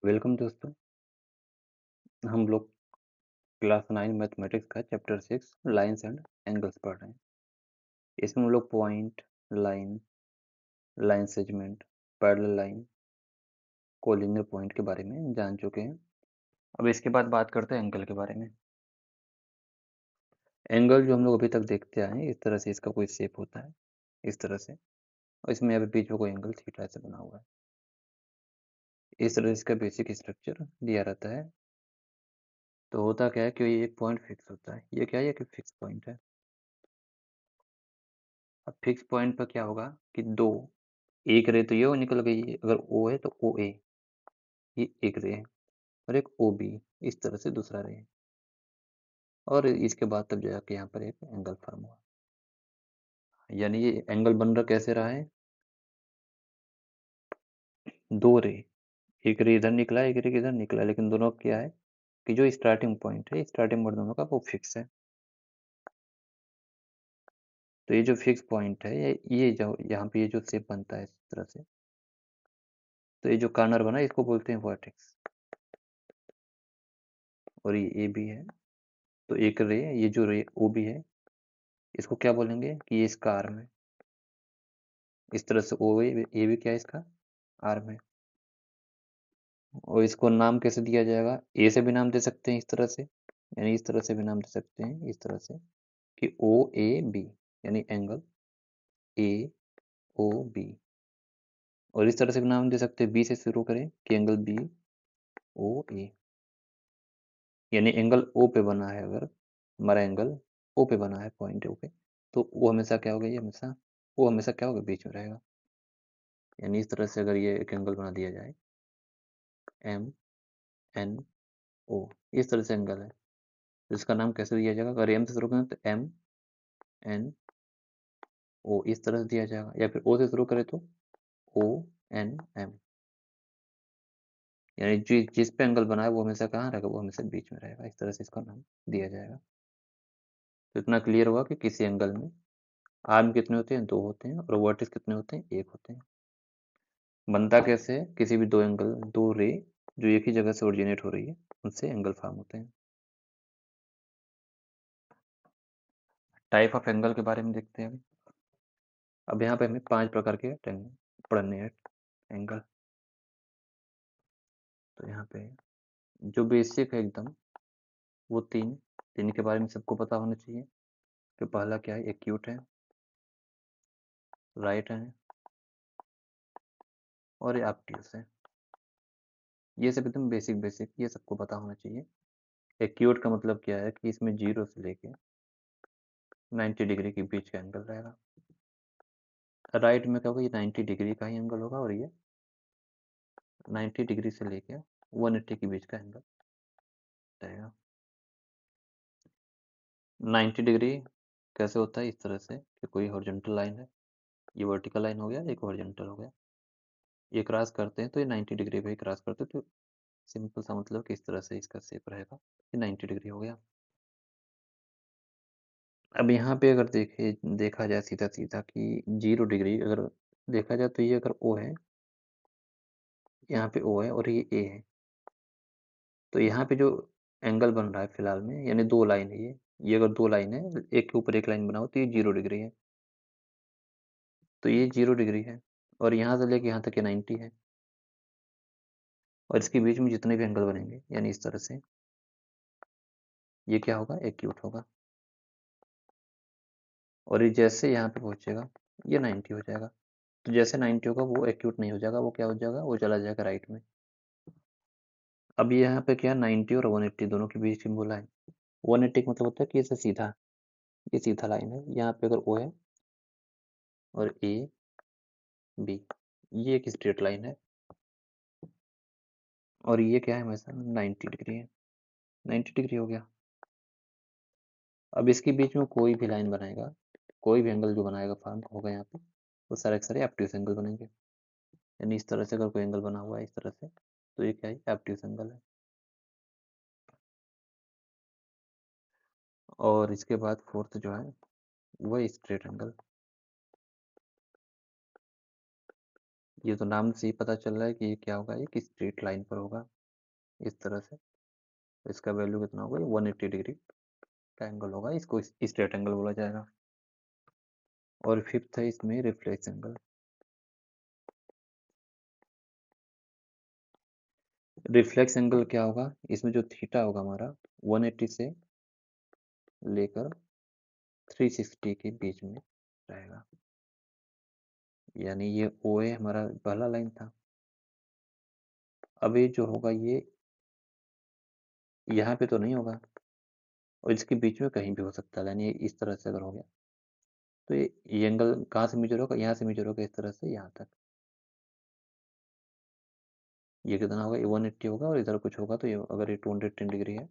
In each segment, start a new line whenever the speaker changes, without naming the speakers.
Welcome दोस्तों। हम लोग क्लास 9 मैथमेटिक्स का चैप्टर 6 लाइंस एंड एंगल्स पढ़ रहे हैं। इसमें हम लोग point, line, line segment, parallel line, collinear point के बारे में जान चुके हैं। अब इसके बाद बात करते हैं एंगल के बारे में। एंगल जो हम लोग अभी तक देखते आए हैं, इस तरह से इसका कोई शेप होता है, इस तरह से, और इसमें अभी बीच में कोई एंगल थीटा से बना हुआ है। इस तरह से इसका बेसिक स्ट्रक्चर दिया रहता है। तो होता क्या है कि ये एक पॉइंट फिक्स होता है। ये क्या है? कि फिक्स पॉइंट है। अब फिक्स पॉइंट पर क्या होगा कि दो, एक रे तो ये निकल गई है, अगर ओ है तो ओ ए, ये एक रे है, और एक ओ बी, इस तरह से दूसरा रे है, और इसके बाद तब जाके यहाँ पर एक एंगल फॉर्म हुआ। यानी ये एंगल बन रहा कैसे रहा है? दो रे, एक रे इधर निकला, एक रे इधर निकला, लेकिन दोनों क्या है कि जो स्टार्टिंग पॉइंट है, स्टार्टिंग पॉइंट दोनों का वो फिक्स है। तो ये जो फिक्स पॉइंट है, ये जो यहाँ पे ये जो शेप बनता है इस तरह से, तो ये जो कॉर्नर बना है इसको बोलते हैं वर्टेक्स, और ये ए बी है। तो एक रे, ये जो रे ओ बी है, इसको क्या बोलेंगे कि ये इसका आर्म है। इस तरह से ओ ए भी क्या है? इसका आर्म है। और इसको नाम कैसे दिया जाएगा? ए से भी नाम दे सकते हैं इस तरह से, यानी इस तरह से भी नाम दे सकते हैं इस तरह से कि ओ ए बी, यानी एंगल ए ओ बी। और इस तरह से भी नाम दे सकते हैं, बी से शुरू करें कि एंगल बी ओ ए, यानी एंगल ओ पे बना है। अगर हमारा एंगल ओ पे बना है, पॉइंट ओ पे, तो वो हमेशा क्या होगा? ये हमेशा, वो हमेशा क्या होगा? बीच में रहेगा। यानी इस तरह से अगर ये एक एंगल बना दिया जाए, एम एन ओ, इस तरह से एंगल है, तो इसका नाम कैसे दिया जाएगा? अगर एम से शुरू करें तो एम एन ओ, इस तरह से दिया जाएगा, या फिर ओ से शुरू करें तो ओ एन एम। यानी जिस पे एंगल बना है वो हमेशा कहाँ रहेगा? वो हमेशा बीच में रहेगा। इस तरह से इसका नाम दिया जाएगा। तो इतना क्लियर हुआ कि किसी एंगल में आर्म कितने होते हैं? दो होते हैं, और वर्टिस कितने होते हैं? एक होते हैं। बनता कैसे है? किसी भी दो एंगल, दो रे जो एक ही जगह से ओरिजिनेट हो रही है, उनसे एंगल फॉर्म होते हैं। टाइप ऑफ एंगल के बारे में देखते हैं अभी। अब यहाँ पे हमें 5 प्रकार के पढ़ने हैं एंगल। तो यहाँ पे जो बेसिक है एकदम, वो तीन, जिनके बारे में सबको पता होना चाहिए कि पहला क्या है? एक्यूट है, राइट है, और ये ऑब्ट्यूस है। ये सब एकदम बेसिक बेसिक, ये सबको पता होना चाहिए। एक्यूट का मतलब क्या है कि इसमें 0 से लेके 90 डिग्री के बीच का एंगल रहेगा। राइट में क्या होगा? ये 90 डिग्री का ही एंगल होगा, और ये 90 डिग्री से लेके 180 के बीच का एंगल रहेगा। 90 डिग्री कैसे होता है? इस तरह से कि कोई हॉरिजॉन्टल लाइन है, ये वर्टिकल लाइन हो गया, एक हॉरिजॉन्टल हो गया, ये क्रॉस करते हैं तो ये 90 डिग्री पे क्रॉस करते हैं, तो सिंपल सा मतलब कि इस तरह से इसका शेप रहेगा, ये 90 डिग्री हो गया। अब यहाँ पे अगर देखा जाए सीधा सीधा कि 0 डिग्री अगर देखा जाए, तो ये अगर ओ है, यहाँ पे ओ है और ये ए है, तो यहाँ पे जो एंगल बन रहा है फिलहाल में, यानी दो लाइन है ये अगर दो लाइन है, एक के ऊपर एक लाइन बना हो, तो ये 0 डिग्री है। तो ये 0 डिग्री है, और यहाँ से लेके यहाँ तक ये 90 है, और इसके बीच में जितने भी एंगल बनेंगे, यानी इस तरह से, ये क्या होगा? एक्यूट होगा। और ये जैसे यहाँ पे पहुंचेगा, ये 90 हो जाएगा। तो जैसे 90 होगा, वो एक्यूट नहीं हो जाएगा, वो क्या हो जाएगा? वो चला जाएगा राइट में। अब यहाँ पे क्या, 90 और 180 दोनों के बीच में बोला है। 180 का मतलब होता है कि ये सीधा, ये सीधा लाइन है। यहाँ पे अगर ओ है और ए बी, ये एक स्ट्रेट लाइन है, और ये क्या है? हमेशा 90 डिग्री है। 90 डिग्री हो गया। अब इसके बीच में कोई भी लाइन बनाएगा, कोई भी एंगल जो बनाएगा फॉर्म होगा यहाँ पे, वो सारे के सारे ऑब्ट्यूस एंगल बनेंगे। यानी इस तरह से अगर कोई एंगल बना हुआ है इस तरह से, तो ये क्या है? ऑब्ट्यूस एंगल है। और इसके बाद फोर्थ जो है वो स्ट्रेट एंगल। ये तो नाम से ही पता चल रहा है कि ये क्या होगा, ये कि स्ट्रेट लाइन पर होगा इस तरह से। इसका वैल्यू कितना होगा, 180 डिग्री का एंगल होगा, इसको स्ट्रेट एंगल बोला जाएगा। और फिफ्थ है इसमें रिफ्लेक्स एंगल। रिफ्लेक्स एंगल क्या होगा, इसमें जो थीटा होगा हमारा 180 से लेकर 360 के बीच में रहेगा। यानी ये ओ ए हमारा पहला लाइन था। अब ये जो होगा ये यहाँ पे तो नहीं होगा, और इसके बीच में कहीं भी हो सकता है, यानी इस तरह से अगर हो गया तो ये एंगल कहाँ से मेजर होगा, यहाँ से मेजर होगा इस तरह से यहाँ तक। ये कितना होगा, ये 180 होगा, और इधर कुछ होगा तो ये अगर ये 210 डिग्री है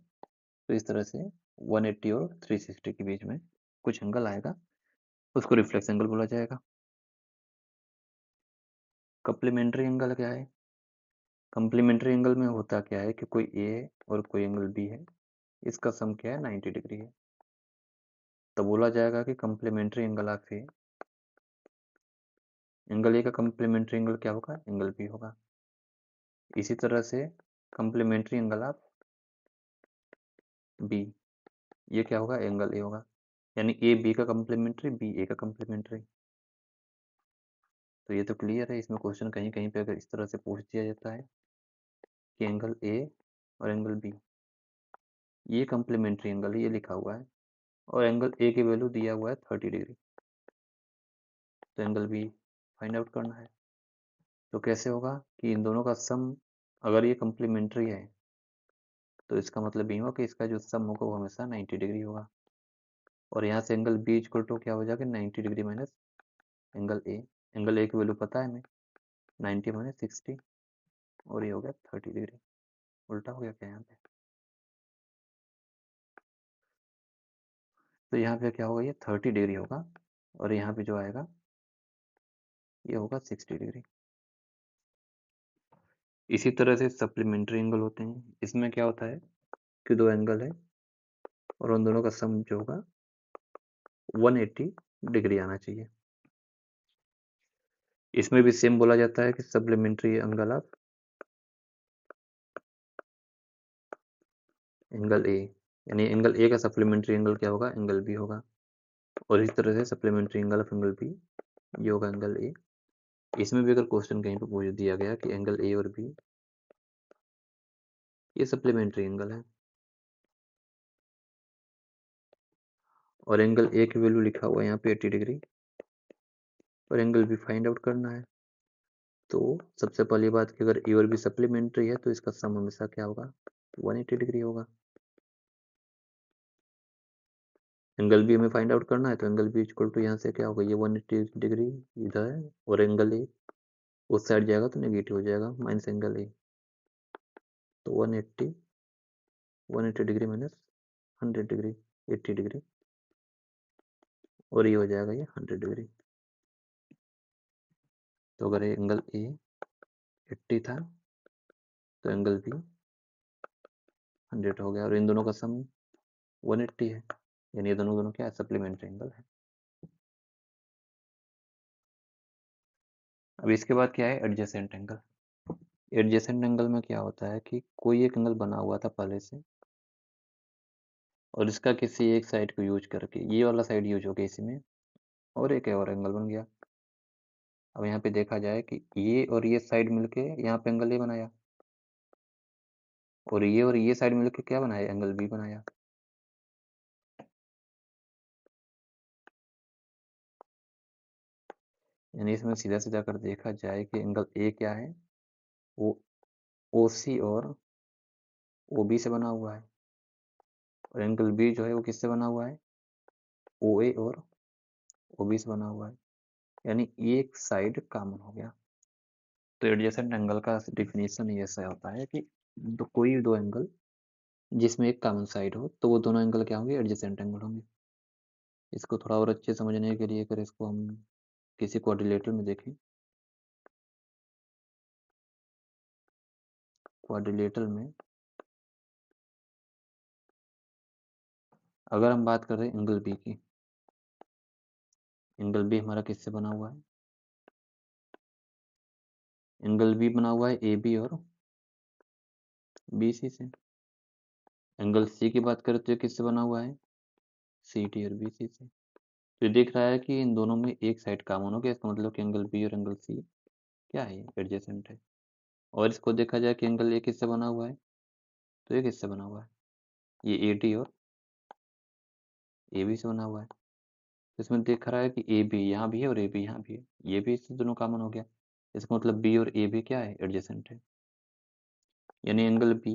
तो इस तरह से 180 और 360 के बीच में कुछ एंगल आएगा, उसको रिफ्लेक्स एंगल बोला जाएगा। कम्प्लीमेंट्री एंगल क्या है, कम्प्लीमेंट्री एंगल में होता क्या है कि कोई ए और कोई एंगल बी है, इसका सम क्या है, 90 डिग्री है। तो बोला जाएगा कि complementary angle of A, angle A का कम्प्लीमेंट्री एंगल क्या होगा, एंगल बी होगा। इसी तरह से कम्प्लीमेंट्री एंगल ऑफ बी, ये क्या होगा, एंगल ए होगा। यानी ए बी का कम्प्लीमेंट्री, बी ए का कम्प्लीमेंट्री। तो ये तो क्लियर है। इसमें क्वेश्चन कहीं कहीं पे अगर इस तरह से पूछ दिया जाता है कि एंगल ए और एंगल बी, ये कम्प्लीमेंट्री एंगल है, ये लिखा हुआ है, और एंगल ए की वैल्यू दिया हुआ है 30 डिग्री, तो एंगल बी फाइंड आउट करना है। तो कैसे होगा कि इन दोनों का सम, अगर ये कम्प्लीमेंट्री है तो इसका मतलब ये होगा कि इसका जो सम होगा वो हमेशा 90 डिग्री होगा। और यहाँ से एंगल बी इक्वल टू क्या हो जाएगा, 90 degree minus angle A. Angle ए की वैल्यू पता है हमें, 90 माइनस 60, और ये हो गया 30 डिग्री। उल्टा हो गया क्या यहाँ पे, तो यहाँ पे क्या होगा, ये 30 डिग्री होगा, और यहाँ पे जो आएगा ये होगा 60 डिग्री। इसी तरह से सप्लीमेंट्री एंगल होते हैं। इसमें क्या होता है कि दो एंगल है और उन दोनों का सम जो होगा 180 डिग्री आना चाहिए। इसमें भी सेम बोला जाता है कि supplementary angle of angle A, यानी एंगल ए का सप्लीमेंट्री एंगल क्या होगा, एंगल बी होगा। और इस तरह से supplementary angle of angle B, ये होगा एंगल ए। इसमें भी अगर क्वेश्चन कहीं पे पूछ दिया गया कि एंगल ए और बी, ये सप्लीमेंट्री एंगल है, और एंगल ए की वैल्यू लिखा हुआ है यहाँ पे 80 डिग्री, और एंगल बी फाइंड आउट करना है। तो सबसे पहली बात कि अगर ए और बी सप्लीमेंट्री है तो इसका सम हमेशा क्या होगा, 180 डिग्री होगा। एंगल बी हमें फाइंड आउट करना है, तो एंगल बी इक्वल टू यहाँ से क्या होगा, ये 180 डिग्री इधर है, और एंगल ए उस साइड जाएगा तो नेगेटिव हो जाएगा, माइनस एंगल ए। तो 180 डिग्री माइनस 100 डिग्री, 80 डिग्री, और ये हो जाएगा ये 100 डिग्री। तो अगर एंगल ए 80 था तो एंगल बी 100 हो गया, और इन दोनों का सम 180 है, यानी ये दोनों दोनों क्या है, सप्लीमेंट्री एंगल है। अब इसके बाद क्या है, एडजेसेंट एंगल। एडजेसेंट एंगल में क्या होता है कि कोई एक एंगल बना हुआ था पहले से, और इसका किसी एक साइड को यूज करके ये वाला साइड यूज हो गया इसी में, और एक और एंगल बन गया। अब यहाँ पे देखा जाए कि ये और ये साइड मिलके यहाँ पे एंगल ए बनाया, और ये साइड मिलके क्या बनाया, एंगल बी बनाया। यानी इसमें सीधा सीधा कर देखा जाए कि एंगल ए क्या है, वो ओ सी और ओ बी से बना हुआ है, और एंगल बी जो है वो किससे बना हुआ है, ओ ए और ओ बी से बना हुआ है, यानी एक साइड कॉमन हो गया। तो एडजेसेंट एंगल का डिफिनेशन ही ऐसा होता है कि कोई दो एंगल जिसमें एक कॉमन साइड हो तो वो दोनों एंगल क्या होंगे, एडजेसेंट एंगल होंगे। इसको थोड़ा और अच्छे समझने के लिए अगर इसको हम किसी क्वाड्रिलेटरल में देखें, क्वाड्रिलेटरल में अगर हम बात कर रहे हैं एंगल बी की, एंगल बी हमारा किससे बना हुआ है, एंगल बी बना हुआ है ए बी और बी सी से। एंगल सी की बात करें तो ये किससे बना हुआ है? सी टी और बी सी से। तो ये दिख रहा है कि इन दोनों में एक साइड कॉमन हो गया, इसका मतलब कि एंगल बी और एंगल सी क्या है? एडजेसेंट है। और इसको देखा जाए कि एंगल ए किससे बना हुआ है, तो ये किससे बना हुआ है? ये ए डी और ए बी से बना हुआ है। तो इसमें दिख रहा है कि ए बी यहाँ भी है और ए बी यहाँ भी है, ये भी इससे दोनों कॉमन हो गया। इसका मतलब बी और ए बी क्या है? एडजेसेंट है। यानी एंगल बी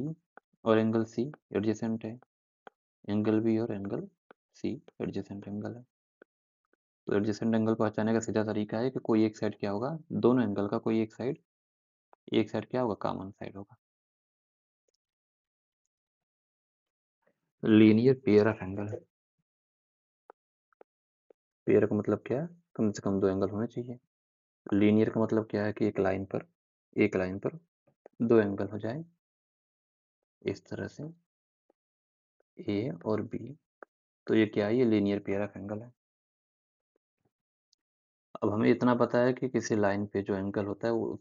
और एंगल सी एडजेसेंट है। एंगल बी और एंगल सी एडजेसेंट एंगल है। तो एडजेसेंट एंगल पहचानने का सीधा तरीका है कि कोई एक साइड क्या होगा, दोनों एंगल का कोई एक साइड क्या होगा? कॉमन साइड होगा। लीनियर पेयर ऑफ एंगल है। पेयर का मतलब क्या है? कम से कम दो एंगल होने चाहिए। लीनियर का मतलब क्या है कि एक लाइन पर दो एंगल हो जाए, इस तरह से ए और बी। तो ये क्या है? ये लीनियर पेयर ऑफ एंगल है। अब हमें इतना पता है कि किसी लाइन पे जो एंगल होता है वो,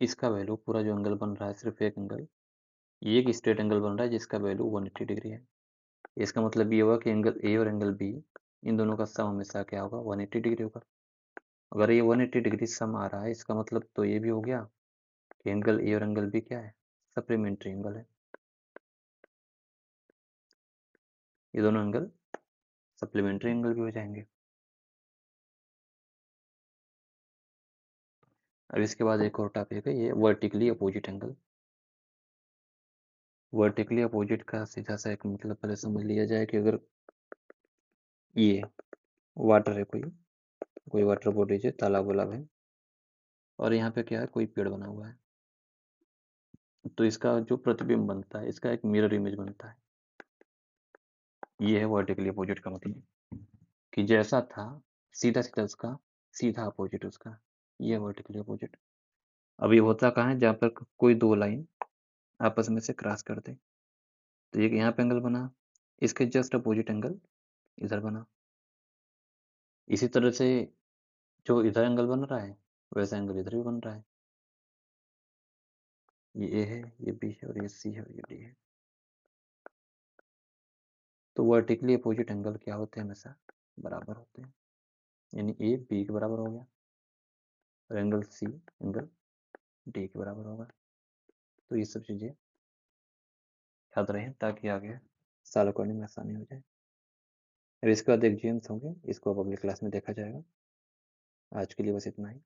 इसका वैल्यू, पूरा जो एंगल बन रहा है सिर्फ एक एंगल, ये एक स्ट्रेट एंगल बन रहा है जिसका वैल्यू 180 डिग्री है। इसका मतलब ये होगा कि एंगल ए और एंगल बी, इन दोनों का सम हमेशा क्या होगा? 180 डिग्री होगा। अगर ये 180 डिग्री सम आ रहा है, इसका मतलब तो ये भी हो गया कि एंगल ए और एंगल बी क्या है? सप्लीमेंट्री एंगल है। ये दोनों एंगल सप्लीमेंट्री एंगल भी हो जाएंगे। अब इसके बाद एक और टॉपिक है, ये vertically opposite angle. Vertically opposite का सीधा सा एक मतलब पहले समझ लिया जाए कि अगर ये वाटर है, कोई वाटर बॉडी है, तालाब वालाब है, और यहाँ पे क्या है? कोई पेड़ बना हुआ है, तो इसका जो प्रतिबिंब बनता है, इसका एक मिरर इमेज बनता है। ये है वर्टिकली अपोजिट का मतलब, कि जैसा था सीधा सीधा उसका सीधा अपोजिट उसका, ये वर्टिकली अपोजिट। अब ये होता कहाँ है? जहाँ पर कोई दो लाइन आपस में से क्रॉस कर दे। तो ये यहाँ पे एंगल बना, इसके जस्ट अपोजिट एंगल इधर बना। इसी तरह से जो इधर एंगल बन रहा है, वैसा एंगल इधर भी बन रहा है। ये ए है, ये बी है, और ये सी है, और ये डी है। तो वर्टिकली अपोजिट एंगल क्या होते हैं? हमेशा बराबर होते हैं। यानी ए बी के बराबर हो गया, और एंगल सी एंगल डी के बराबर होगा। तो ये सब चीज़ें याद रहें ताकि आगे सॉल्व करने में आसानी हो जाए। अब इसके बाद एक जेम्स होंगे, इसको अब अगली क्लास में देखा जाएगा। आज के लिए बस इतना ही।